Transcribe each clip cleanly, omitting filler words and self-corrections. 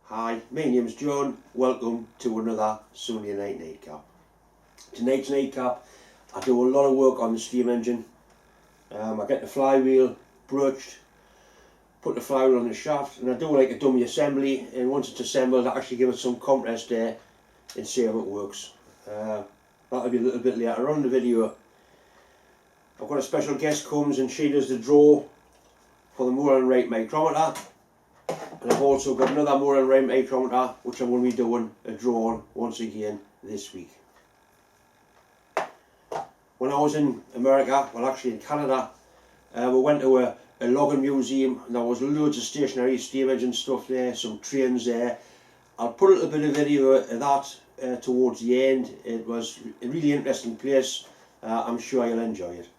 Hi, my name's John. Welcome to another Sunday night nightcap. Tonight's nightcap, I do a lot of work on the steam engine. I get the flywheel broached, put the flywheel on the shaft, and I do like a dummy assembly, and once it's assembled I actually give it some compressed air and see how it works. That'll be a little bit later on in the video. I've got a special guest comes and she does the draw for the Moore and Wright micrometer, and I've also got another Moore and Wright micrometer which I'm going to be doing a draw on once again this week. When I was in America, well actually in Canada, we went to a logging museum and there was loads of stationary steam engine stuff there, some trains there. I'll put a little bit of video of that towards the end. It was a really interesting place. I'm sure you'll enjoy it.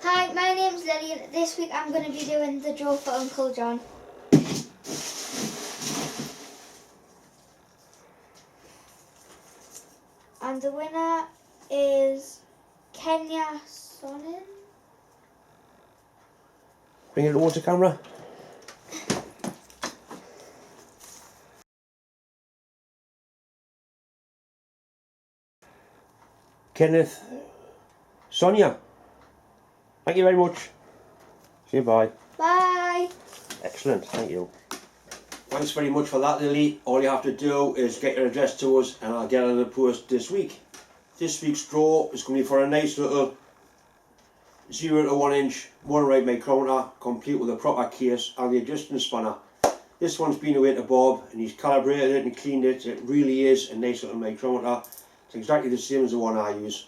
Hi, my name's Lily and this week I'm going to be doing the draw for Uncle John. And the winner is Kenya Sonnen. Bring it towards the camera. Kenneth, Sonia, thank you very much. Say bye. Bye. Excellent, thank you. Thanks very much for that, Lily. All you have to do is get your address to us and I'll get it in the post this week. This week's draw is going to be for a nice little 0 to 1 inch Moore and Wright micrometer, complete with a proper case and the adjusting spanner. This one's been away to Bob and he's calibrated it and cleaned it. It really is a nice little micrometer. It's exactly the same as the one I use.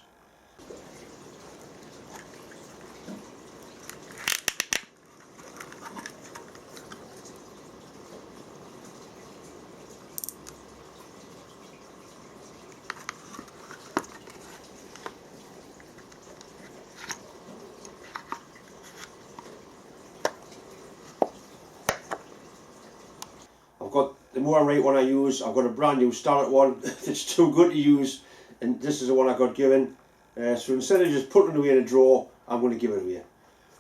I've got the Moore and Wright one I use. I've got a brand new Starlet one that's too good to use, and this is the one I got given. So instead of just putting it away in a drawer, I'm going to give it away.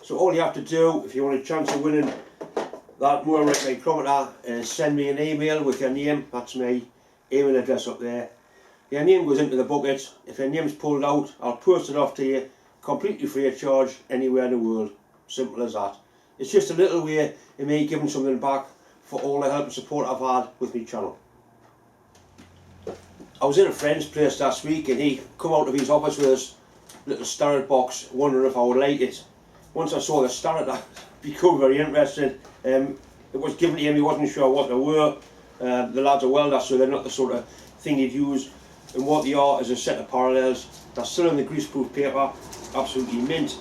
So all you have to do, if you want a chance of winning that Moore and Wright micrometer, is send me an email with your name. That's my email address up there. Your name goes into the bucket. If your name's pulled out, I'll post it off to you completely free of charge anywhere in the world. Simple as that. It's just a little way of me giving something back for all the help and support I've had with my channel. I was in a friend's place last week and he come out of his office with this little Starlet box, wondering if I would like it. Once I saw the Starlet, I became very interested. It was given to him, he wasn't sure what they were. The lads are welders, so they're not the sort of thing you'd use. And what they are is a set of parallels. They're still in the greaseproof paper, absolutely mint.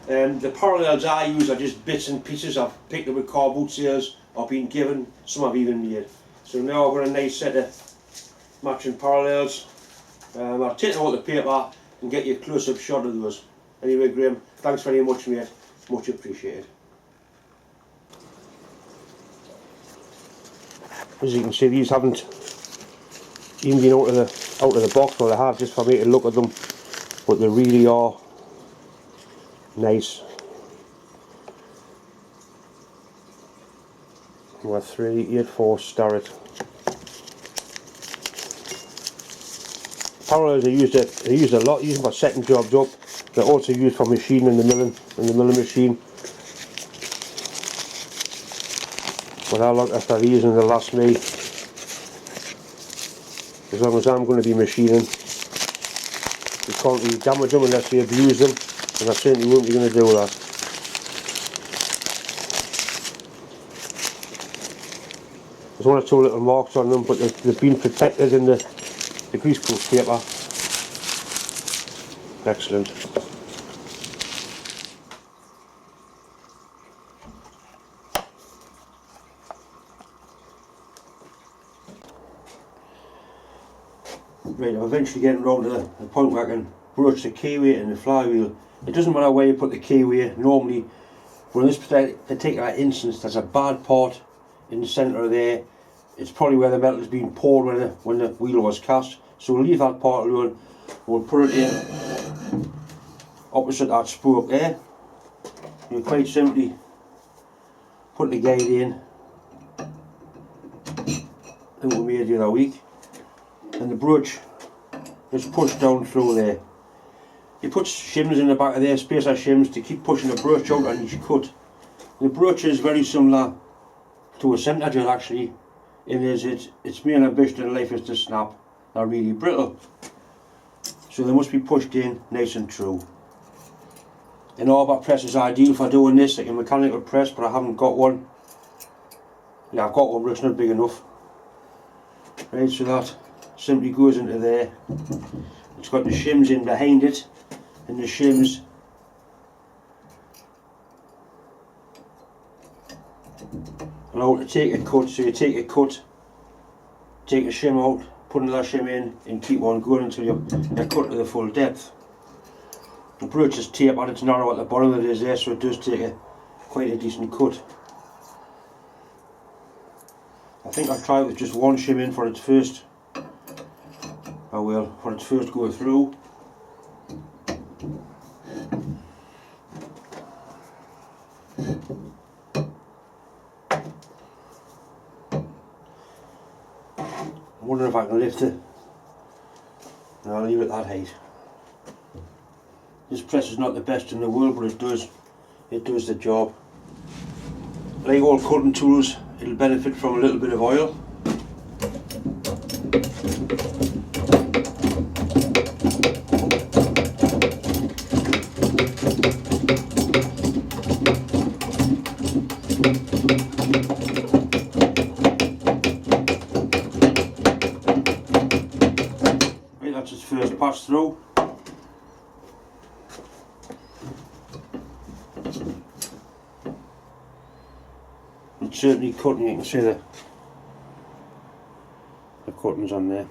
The parallels I use are just bits and pieces I've picked up with car boot sales. I've been given, some I've even made. So now I've got a nice set of matching parallels. I'll take out the paper and get you a close-up shot of those. Anyway, Graham, thanks very much, mate. Much appreciated. As you can see, these haven't even been out of the box, well they have, just for me to look at them, but they really are nice. 384 Starlet. Parallels are used a lot, used for setting jobs up. They're also used for machining in the milling machine. But how long after these and they'll last me as long as I'm going to be machining. You can't really damage them unless you abuse them, and I certainly won't be going to do that. There's one or two little marks on them, but they've been protected in the greaseproof paper. Excellent. Right, I'm eventually getting round to the point where I can broach the keyway and the flywheel. It doesn't matter where you put the keyway. Normally, but in this particular instance, there's a bad part in the centre there. It's probably where the metal has been poured when the wheel was cast. So we'll leave that part alone. We'll put it in opposite that spoke there. You quite simply put the guide in that we made the other week, and the brooch is pushed down through there. You put shims in the back of there, spacer shims, to keep pushing the brooch out on each cut. The brooch is very similar to a centre drill actually, in its main ambition in life is to snap. They're really brittle, so they must be pushed in nice and true. An arbor press is ideal for doing this, like a mechanical press, but I haven't got one. Yeah, I've got one, but it's not big enough. Right, so that simply goes into there. It's got the shims in behind it, and the shims allow to take a cut. So you take a cut, take a shim out, put another shim in, and keep on going until you're cut to the full depth. The brooch is tape and it's narrow at the bottom of it is there, so it does take quite a decent cut. I think I'll try with just one shim in for its first. I will, for its first go through. I'm wondering if I can lift it. No, I'll leave it that height. This press is not the best in the world, but it does the job. Like all cutting tools, it'll benefit from a little bit of oil. Right, that's its first pass through. It's certainly cutting, you can see the cuttings on there.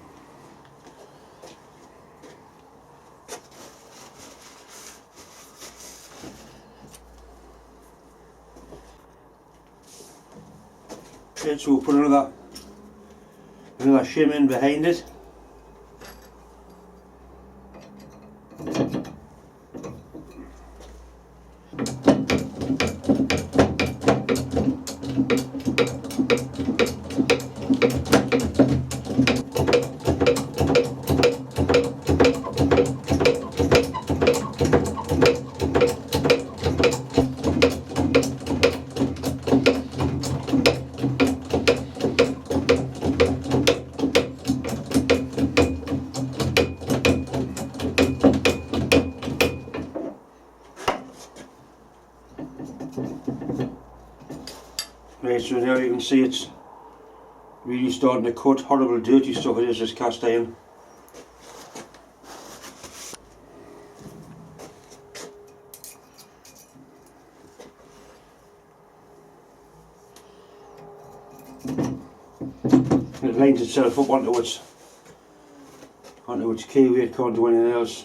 Okay, so we'll put another shim in behind it. Right, so now you can see it's really starting to cut. Horrible dirty stuff it is, this cast iron. It lines itself up onto its keyway, it can't do anything else.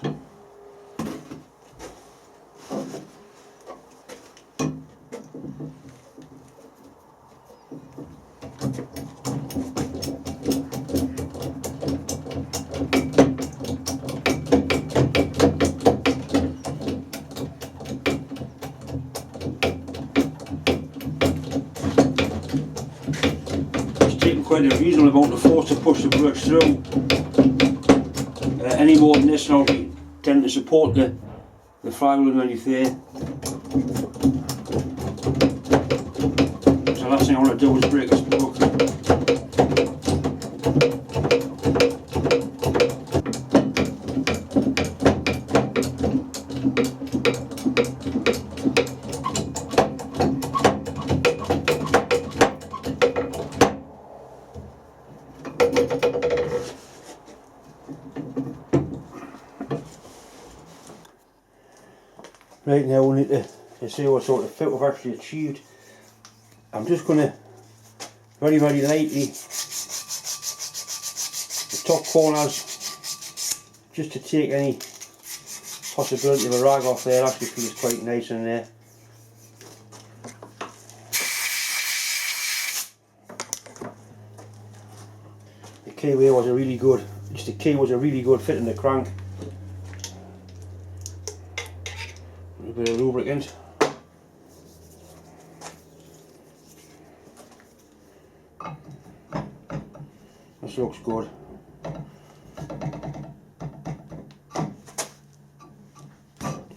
Quite a reasonable amount of force to push the brooch through. Any more than this now we tend to support the flywheel underneath there. So the last thing I want to do is break this block. Right, now we need to see what sort of fit we've actually achieved. I'm just going to very lightly the top corners, just to take any possibility of a rag off there. It actually feels quite nice in there. The keyway was a really good, the key was a really good fit in the crank. A bit of lubricant. This looks good.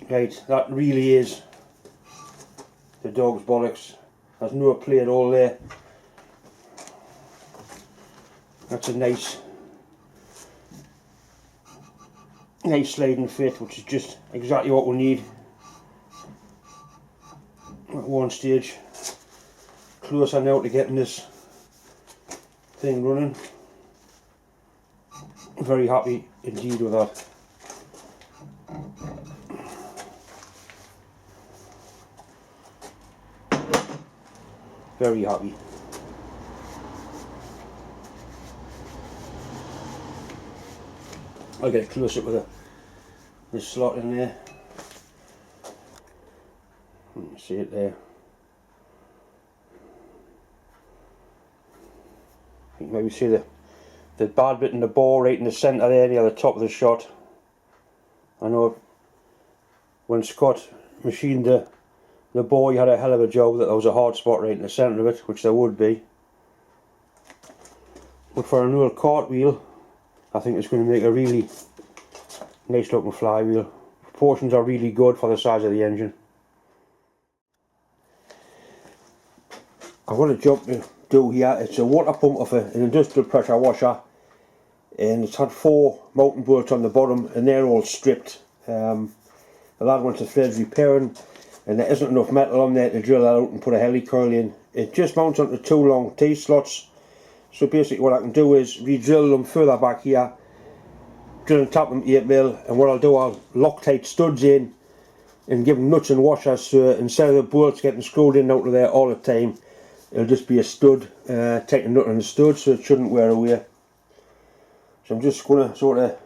Right, that really is the dog's bollocks. There's no play at all there. That's a nice sliding fit, which is just exactly what we need at one stage. Closer now to getting this thing running. Very happy indeed with that. Very happy. I'll get close up with this slot in there. You can see it there. You can maybe see the bad bit in the bore right in the centre there, near the top of the shot. I know when Scott machined the bore, he had a hell of a job that there was a hard spot right in the centre of it, which there would be. But for an old cartwheel, I think it's going to make a really nice looking flywheel. Proportions are really good for the size of the engine. I've got a job to do here. It's a water pump of an industrial pressure washer, and it's had 4 mounting bolts on the bottom, and they're all stripped. The lad wants the threads repairing, and there isn't enough metal on there to drill that out and put a helicoil in. It just mounts onto 2 long T-slots. So basically what I can do is re-drill them further back here, drill and tap them to 8mm, and what I'll do, I'll Loctite studs in and give them nuts and washers, so instead of the bolts getting screwed in out of there all the time, it'll just be a stud, take a nut on the stud, so it shouldn't wear away. So I'm just going to sort of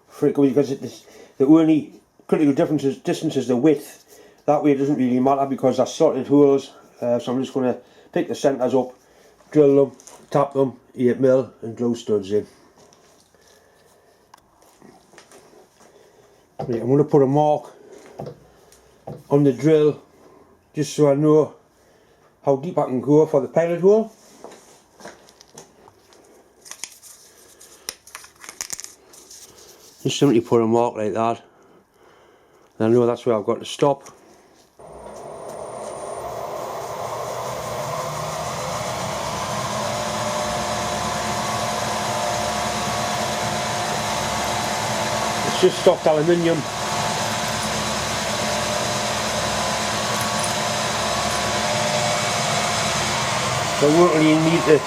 freak away, because the only critical distance is the width. That way it doesn't really matter because they're slotted holes, so I'm just going to pick the centres up, drill them, tap them, 8mm, and glue studs in. Right, I'm going to put a mark on the drill just so I know how deep I can go for the pilot hole. Just simply put a mark like that, and I know that's where I've got to stop. Just stocked aluminium. So I won't really need to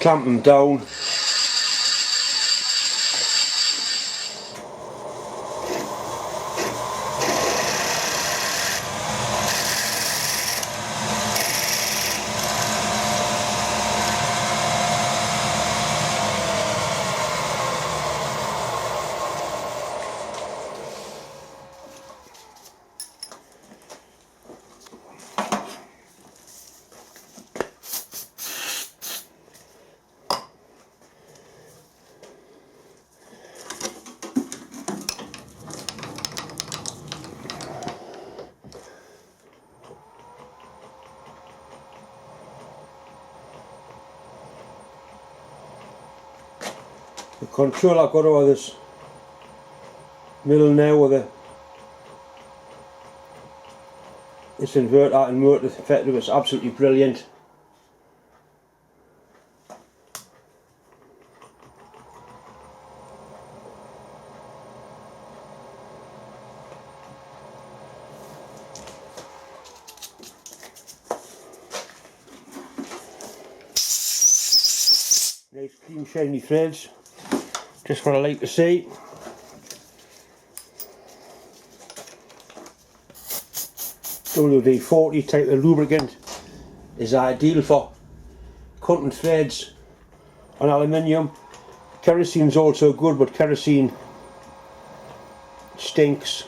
clamp them down. The control I've got over this middle now with this inverter and motor effective is absolutely brilliant. Nice clean shiny threads. Just what I like to see. WD-40 type of lubricant is ideal for cutting threads on aluminium. Kerosene is also good, but kerosene stinks.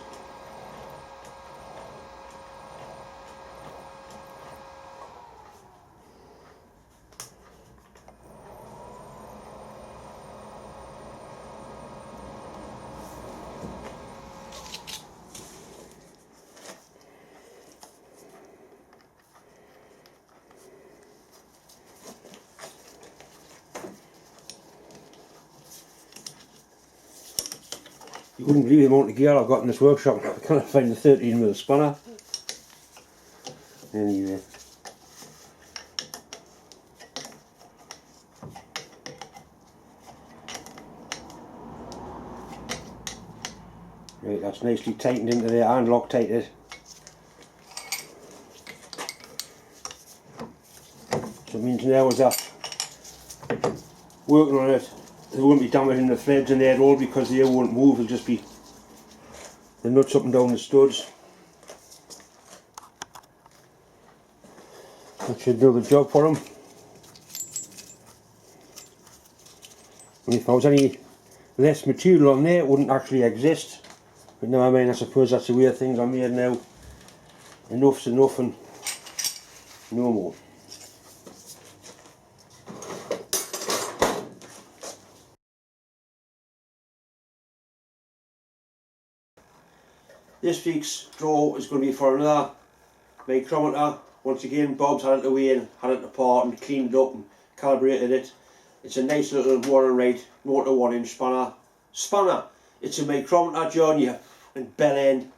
Wouldn't believe the amount of gear I've got in this workshop. I can't find the 13mm spanner. Anyway. Right, that's nicely tightened into there and Loctited. So it means now as I'm working on it, there won't be damaging the threads in there at all because they won't move, it'll just be the nuts up and down the studs. That should do the job for them. And if there was any less material on there, it wouldn't actually exist. But no, I mean, I suppose that's the way things are made now. Enough's enough and no more. This week's draw is going to be for another micrometer. Once again, Bob's had it away and had it apart and cleaned it up and calibrated it. It's a nice little 1 1/8 motor 1 inch spanner. It's a micrometer, John, you and bell end.